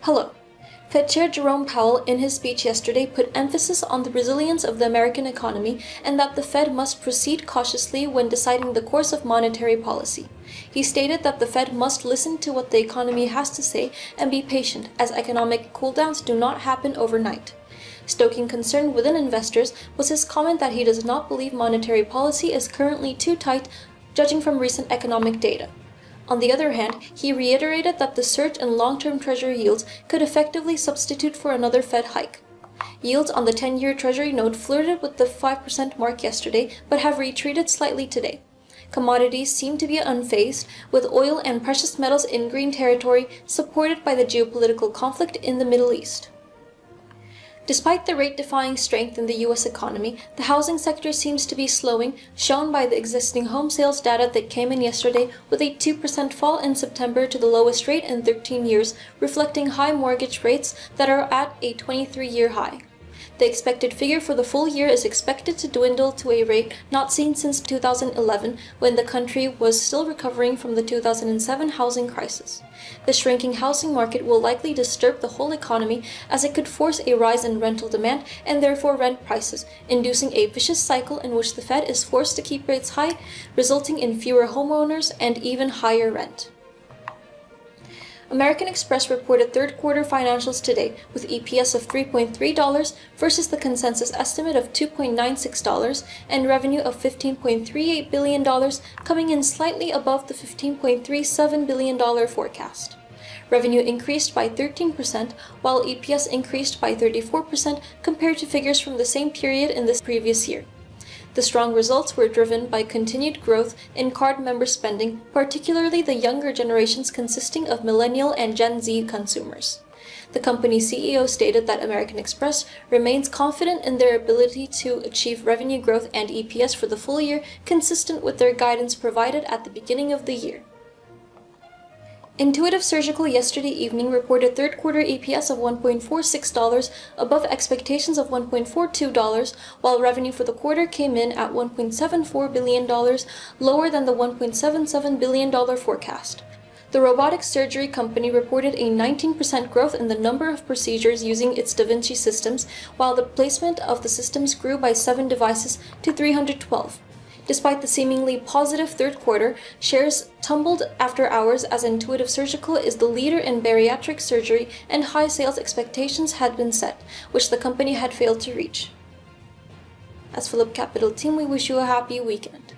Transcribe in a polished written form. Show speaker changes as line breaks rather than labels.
Hello. Fed Chair Jerome Powell, in his speech yesterday, put emphasis on the resilience of the American economy and that the Fed must proceed cautiously when deciding the course of monetary policy. He stated that the Fed must listen to what the economy has to say and be patient, as economic cooldowns do not happen overnight. Stoking concern within investors was his comment that he does not believe monetary policy is currently too tight, judging from recent economic data. On the other hand, he reiterated that the surge in long-term Treasury yields could effectively substitute for another Fed hike. Yields on the 10-year Treasury note flirted with the 5% mark yesterday, but have retreated slightly today. Commodities seem to be unfazed, with oil and precious metals in green territory, supported by the geopolitical conflict in the Middle East. Despite the rate-defying strength in the U.S. economy, the housing sector seems to be slowing, shown by the existing home sales data that came in yesterday with a 2% fall in September to the lowest rate in 13 years, reflecting high mortgage rates that are at a 23-year high. The expected figure for the full year is expected to dwindle to a rate not seen since 2011, when the country was still recovering from the 2007 housing crisis. The shrinking housing market will likely disturb the whole economy, as it could force a rise in rental demand and therefore rent prices, inducing a vicious cycle in which the Fed is forced to keep rates high, resulting in fewer homeowners and even higher rent. American Express reported third-quarter financials today with EPS of $3.3 versus the consensus estimate of $2.96 and revenue of $15.38 billion, coming in slightly above the $15.37 billion forecast. Revenue increased by 13%, while EPS increased by 34% compared to figures from the same period in the previous year. The strong results were driven by continued growth in card member spending, particularly the younger generations consisting of Millennial and Gen Z consumers. The company's CEO stated that American Express remains confident in their ability to achieve revenue growth and EPS for the full year, consistent with their guidance provided at the beginning of the year. Intuitive Surgical yesterday evening reported third-quarter EPS of $1.46, above expectations of $1.42, while revenue for the quarter came in at $1.74 billion, lower than the $1.77 billion forecast. The robotic surgery company reported a 19% growth in the number of procedures using its Da Vinci systems, while the placement of the systems grew by 7 devices to 312. Despite the seemingly positive third quarter, shares tumbled after hours as Intuitive Surgical is the leader in bariatric surgery and high sales expectations had been set, which the company had failed to reach. As Philip Capital Team, we wish you a happy weekend.